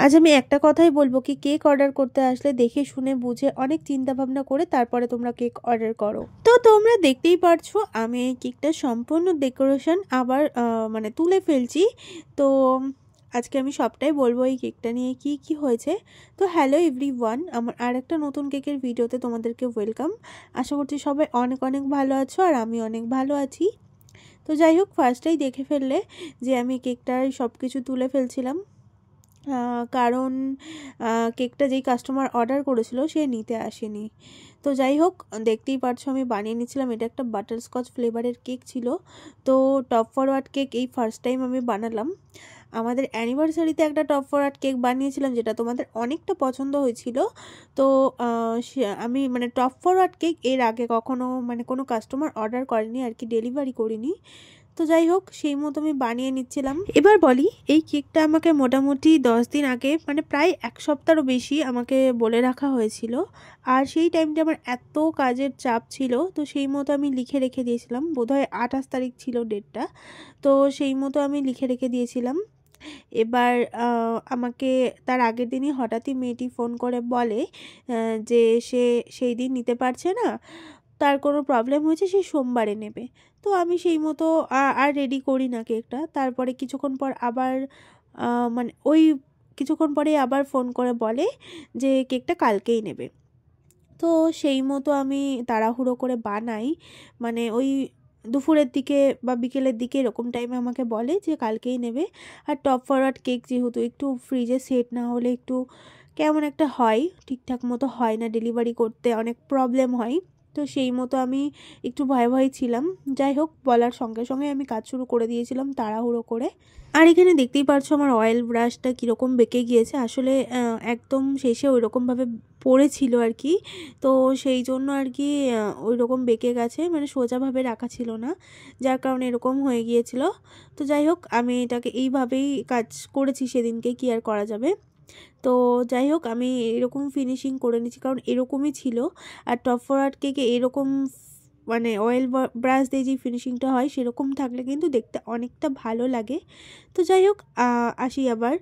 আজ আমি একটা কথাই বলবো কি কেক অর্ডার করতে আসলে দেখে শুনে বুঝে অনেক চিন্তা ভাবনা করে তারপরে তোমরা কেক অর্ডার করো। তো তোমরা দেখতেই পারছো আমি এই কেকটা সম্পূর্ণ ডেকোরেশন আবার মানে তুলে ফেলছি। তো আজকে আমি সবটাই বলবো এই কেকটা নিয়ে কি কি হয়েছে। তো হ্যালো এভরিওয়ান, আমার আর একটা নতুন কেকের ভিডিওতে তোমাদেরকে ওয়েলকাম। আশা করছি সবাই অনেক অনেক ভালো আছো আর আমি অনেক ভালো আছি। তো যাই হোক, ফার্স্টেই দেখে ফেললে যে আমি কেকটার সব কিছু তুলে ফেলছিলাম, কারণ কেকটা যেই কাস্টমার অর্ডার করেছিল সে নিতে আসেনি। তো যাই হোক, দেখতেই পারছো আমি বানিয়ে নিচ্ছিলাম। এটা একটা বাটারস্কচ ফ্লেভারের কেক ছিল। তো টপ ফরওয়ার্ড কেক এই ফার্স্ট টাইম আমি বানালাম। আমাদের অ্যানিভার্সারিতে একটা টপ ফরওয়ার্ড কেক বানিয়েছিলাম যেটা তোমাদের অনেকটা পছন্দ হয়েছিল। তো আমি মানে টপ ফরওয়ার্ড কেক এর আগে কখনো মানে কোনো কাস্টমার অর্ডার করেনি আর কি, ডেলিভারি করিনি। তো যাই হোক, সেই মতো আমি বানিয়ে নিচ্ছিলাম। এবার বলি, এই কেকটা আমাকে মোটামুটি 10 দিন আগে মানে প্রায় এক সপ্তাহরও বেশি আমাকে বলে রাখা হয়েছিল। আর সেই টাইমটা আমার এত কাজের চাপ ছিল, তো সেই মতো আমি লিখে রেখে দিয়েছিলাম। বোধহয় 28 তারিখ ছিল ডেটটা। তো সেই মতো আমি লিখে রেখে দিয়েছিলাম। এবার আমাকে তার আগের দিনই হঠাৎই মেয়েটি ফোন করে বলে যে সে সেই দিন নিতে পারছে না, তার কোনো প্রবলেম হয়েছে, সে সোমবারে নেবে। তো আমি সেই মতো আর রেডি করি না কেকটা। তারপরে কিছুক্ষণ পর আবার মানে ওই কিছুক্ষণ পরে আবার ফোন করে বলে যে কেকটা কালকেই নেবে। তো সেই মতো আমি তাড়াহুড়ো করে বানাই, মানে ওই দুপুরের দিকে বা বিকেলের দিকে এরকম টাইমে আমাকে বলে যে কালকেই নেবে। আর টপ ফরওয়ার্ড কেক যেহেতু একটু ফ্রিজে সেট না হলে একটু কেমন একটা হয়, ঠিকঠাক মতো হয় না, ডেলিভারি করতে অনেক প্রবলেম হয়। তো সেই মতো আমি একটু ভয়ে ভয়ে ছিলাম। যাই হোক, বলার সঙ্গে সঙ্গে আমি কাজ শুরু করে দিয়েছিলাম তাড়াহুড়ো করে। আর এখানে দেখতেই পারছো আমার অয়েল ব্রাশটা কীরকম বেঁকে গিয়েছে, আসলে একদম শেষে ওই রকমভাবে পড়েছিল আর কি। তো সেই জন্য আর কি ওই রকম বেঁকে গেছে, মানে সোজাভাবে রাখা ছিল না, যার কারণে এরকম হয়ে গিয়েছিল। তো যাই হোক, আমি এটাকে এইভাবেই কাজ করেছি সেদিনকে, কি আর করা যাবে। তো যাই হোক, আমি এরকম ফিনিশিং করে নিচ্ছি কারণ এরকমই ছিল। আর টপ ফরওয়ার্ড কেকে এরকম মানে অয়েল ব্রাশ দিয়ে যে ফিনিশিংটা হয় সেরকম থাকলে কিন্তু দেখতে অনেকটা ভালো লাগে। তো যাই হোক, আসি আবার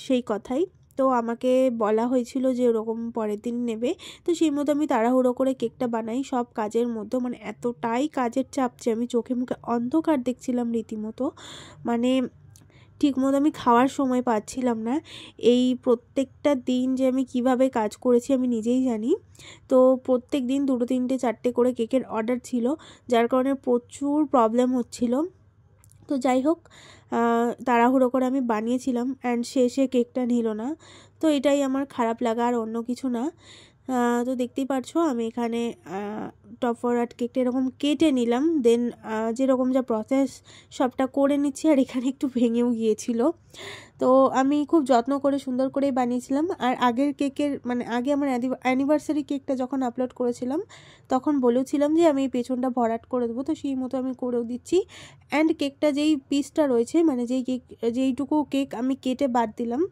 সেই কথাই। তো আমাকে বলা হয়েছিল যে ওরকম পরের দিন নেবে। তো সেই মতো আমি তাড়াহুড়ো করে কেকটা বানাই সব কাজের মধ্যে, মানে এতটাই কাজের চাপ যে আমি চোখে মুখে অন্ধকার দেখছিলাম রীতিমতো। মানে ঠিকমতো আমি খাওয়ার সময় পাচ্ছিলাম না। এই প্রত্যেকটা দিন যে আমি কিভাবে কাজ করেছি আমি নিজেই জানি। তো প্রত্যেক দিন 2, 3, 4 করে কেকের অর্ডার ছিল, যার কারণে প্রচুর প্রবলেম হচ্ছিল। তো যাই হোক, তাড়াহুড়ো করে আমি বানিয়েছিলাম অ্যান্ড শেষে কেকটা নিল না। তো এটাই আমার খারাপ লাগা, আর অন্য কিছু না। তো দেখতেই পারছো আমি এখানে টপ ফরওয়ার্ড কেকটা এরকম কেটে নিলাম, দেন যেরকম যা প্রসেস সবটা করে নিচ্ছি। আর এখানে একটু ভেঙেও গিয়েছিল। তো আমি খুব যত্ন করে সুন্দর করেই বানিয়েছিলাম। আর আগের কেকের মানে আগে আমার অ্যানিভার্সারি কেকটা যখন আপলোড করেছিলাম তখন বলেওছিলাম যে আমি পেছনটা ভরাট করে দেবো, তো সেই মতো আমি করেও দিচ্ছি। অ্যান্ড কেকটা যেই পিসটা রয়েছে মানে যেইটুকু কেক আমি কেটে বাদ দিলাম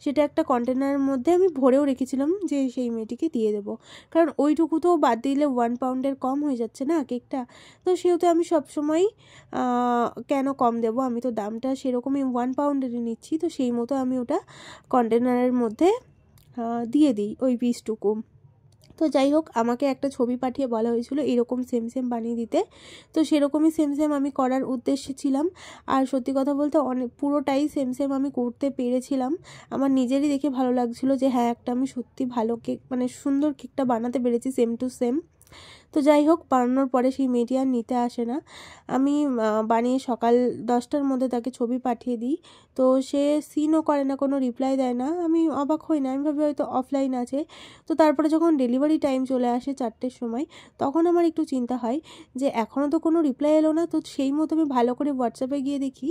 সেটা একটা কন্টেনারের মধ্যে আমি ভরেও রেখেছিলাম যে সেই মেয়েটিকে দিয়ে দেবো, কারণ ওইটুকু তো বাদ দিলে 1 পাউন্ডের কম হয়ে যাচ্ছে না কেকটা। তো সেহেতু আমি সবসময় কেন কম দেবো, আমি তো দামটা সেরকমই 1 পাউন্ডেরই নিচ্ছি। তো সেই মতো আমি ওটা কন্টেনারের মধ্যে দিয়ে দিই ওই পিসটুকু। তো যাই হোক, আমাকে একটা ছবি পাঠিয়ে বলা হয়েছিল এরকম সেম সেম বানিয়ে দিতে। তো সেরকমই সেম সেম আমি করার উদ্দেশ্যে ছিলাম। আর সত্যি কথা বলতে অনেক পুরোটাই সেম সেম আমি করতে পেরেছিলাম। আমার নিজেরই দেখে ভালো লাগছিলো যে হ্যাঁ, একটা আমি সত্যি ভালো কেক মানে সুন্দর কেকটা বানাতে পেরেছি সেম টু সেম। তো যাই হোক, বানানোর পরে সেই মেয়েটি আর নিতে আসে না। আমি বানিয়ে সকাল 10টার মধ্যে তাকে ছবি পাঠিয়ে দিই। তো সে সিনও করে না, কোনো রিপ্লাই দেয় না। আমি অবাক হই না, আমি ভাবি হয়তো অফলাইন আছে। তো তারপরে যখন ডেলিভারি টাইম চলে আসে 4টের সময়, তখন আমার একটু চিন্তা হয় যে এখনও তো কোনো রিপ্লাই এলো না। তো সেই মতো আমি ভালো করে হোয়াটসঅ্যাপে গিয়ে দেখি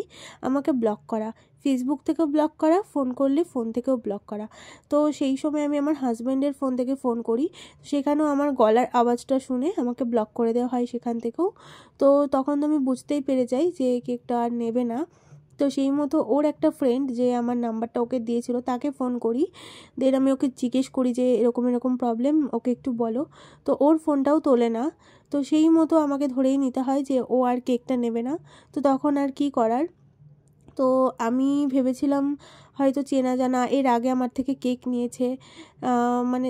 আমাকে ব্লক করা, ফেসবুক থেকেও ব্লক করা, ফোন করলে ফোন থেকেও ব্লক করা। তো সেই সময় আমি আমার হাজব্যান্ডের ফোন থেকে ফোন করি, সেখানেও আমার গলার আওয়াজটা শুনে আমাকে ব্লক করে দেওয়া হয় সেখান থেকেও। তো তখন তো আমি বুঝতেই পেরে যাই যে কেকটা আর নেবে না। তো সেই মতো ওর একটা ফ্রেন্ড যে আমার নাম্বারটা ওকে দিয়েছিল তাকে ফোন করি, দেন আমি ওকে জিজ্ঞেস করি যে এরকম এরকম প্রবলেম, ওকে একটু বলো। তো ওর ফোনটাও তোলে না। তো সেই মতো আমাকে ধরেই নিতে হয় যে ও আর কেকটা নেবে না। তো তখন আর কি করার। তো আমি ভেবেছিলাম হয়তো চেনা জানা, এর আগে আমার থেকে কেক নিয়েছে, মানে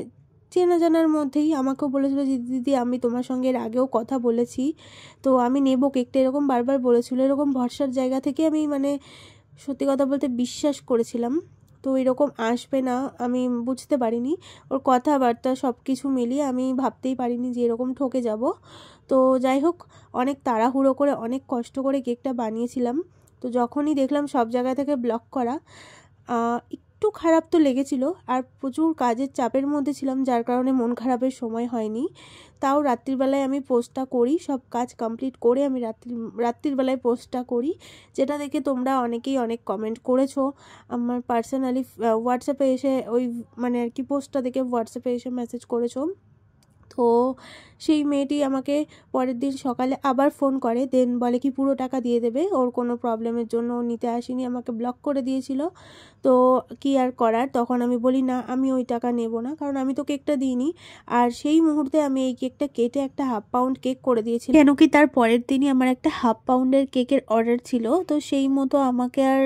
চেনা জানার মধ্যেই আমাকেও বলেছিল যে দিদি আমি তোমার সঙ্গে এর আগেও কথা বলেছি, তো আমি নেবো কেকটা, এরকম বারবার বলেছিল। এরকম ভরসার জায়গা থেকে আমি মানে সত্যি কথা বলতে বিশ্বাস করেছিলাম। তো এরকম আসবে না আমি বুঝতে পারিনি, ওর কথাবার্তা সব কিছু মিলিয়ে আমি ভাবতেই পারিনি যে এরকম ঠকে যাব। তো যাই হোক, অনেক তাড়াহুড়ো করে অনেক কষ্ট করে কেকটা বানিয়েছিলাম। তো যখনই দেখলাম সব জায়গা থেকে ব্লক করা, একটু খারাপ তো লেগেছিল, আর প্রচুর কাজের চাপের মধ্যে ছিলাম, যার কারণে মন খারাপের সময় হয়নি। তাও রাত্রিবেলায় আমি পোস্টটা করি, সব কাজ কমপ্লিট করে আমি রাত্রিবেলায় পোস্টটা করি, যেটা দেখে তোমরা অনেকেই অনেক কমেন্ট করেছো আমার পার্সোনালি হোয়াটসঅ্যাপে এসে, ওই মানে আর কি পোস্টটা দেখে হোয়াটসঅ্যাপে এসে মেসেজ করেছো। তো সেই মেয়েটি আমাকে পরের দিন সকালে আবার ফোন করে, দেন বলে কি পুরো টাকা দিয়ে দেবে, ওর কোনো প্রবলেমের জন্য ও নিতে আসেনি, আমাকে ব্লক করে দিয়েছিল। তো কি আর করার, তখন আমি বলি না আমি ওই টাকা নেব না, কারণ আমি তো কেকটা দিইনি। আর সেই মুহূর্তে আমি এই কেকটা কেটে একটা 1/2 পাউন্ড কেক করে দিয়েছিলাম, কেন কি তার পরের দিনই আমার একটা 1/2 পাউন্ডের কেকের অর্ডার ছিল। তো সেই মতো আমাকে আর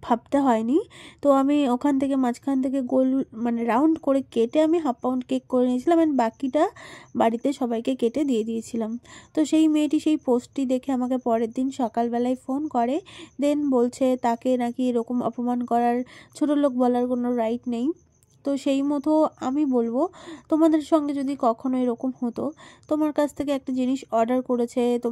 ভাবতে হয়নি। তো আমি ওখান থেকে মাঝখান থেকে গোল মানে রাউন্ড করে কেটে আমি 1/2 পাউন্ড কেক করে নিয়েছিলাম, অ্যান্ড বাকিটা বাড়িতে সবাইকে কেটে দিয়ে দিয়েছিলাম। তো সেই মেয়েটি সেই পোস্টটি দেখে আমাকে পরের দিন সকালবেলায় ফোন করে, দেন বলছে তাকে নাকি এরকম অপমান করার, ছোটো লোক বলার কোনো রাইট নেই। তো সেই মতো আমি বলবো, তোমাদের সঙ্গে যদি কখনো এরকম হতো, তোমার কাছ থেকে একটা জিনিস অর্ডার করেছে, তো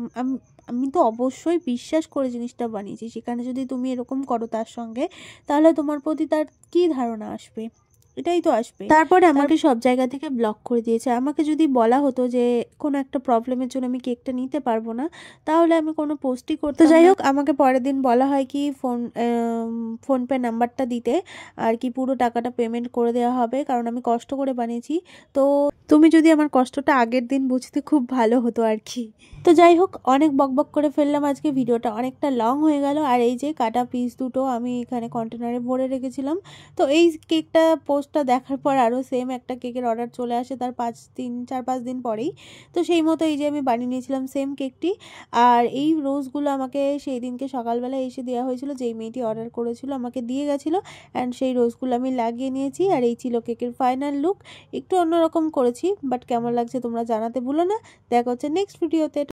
আমি তো অবশ্যই বিশ্বাস করে জিনিসটা বানিয়েছি, সেখানে যদি তুমি এরকম করো তার সঙ্গে, তাহলে তোমার প্রতি তার কী ধারণা আসবে? এটাই তো আসবে। তারপরে আমাকে সব জায়গা থেকে ব্লক করে দিয়েছে। আমাকে যদি বলা হতো যে কোনো একটা প্রবলেমের জন্য আমি কেকটা নিতে পারবো না, তাহলে আমি কোনো পোস্টই করতাম না। যাই হোক, আমাকে পরের দিন বলা হয় কি ফোনপে নাম্বারটা দিতে, আর কি পুরো টাকাটা পেমেন্ট করে দেওয়া হবে, কারণ আমি কষ্ট করে বানিয়েছি। তো তুমি যদি আমার কষ্টটা আগের দিন বুঝতে, খুব ভালো হতো আর কি। তো যাই হোক, অনেক বকবক করে ফেললাম, আজকে ভিডিওটা অনেকটা লং হয়ে গেল। আর এই যে কাটা পিস দুটো আমি এখানে কন্টেনারে ভরে রেখেছিলাম। তো এই কেকটা পোস্টটা দেখার পর আরও সেম একটা কেকের অর্ডার চলে আসে তার 4-5 দিন পরেই। তো সেই মতো এই যে আমি বানিয়ে নিয়েছিলাম সেম কেকটি। আর এই রোজগুলো আমাকে সেই দিনকে সকালবেলা এসে দেওয়া হয়েছিল, যেই মেয়েটি অর্ডার করেছিল আমাকে দিয়ে গেছিলো, অ্যান্ড সেই রোজগুলো আমি লাগিয়ে নিয়েছি। আর এই ছিল কেকের ফাইনাল লুক। একটু অন্যরকম করেছি, বাট কেমন লাগছে তোমরা জানাতে ভুলো না। দেখা হচ্ছে নেক্সট ভিডিওতে।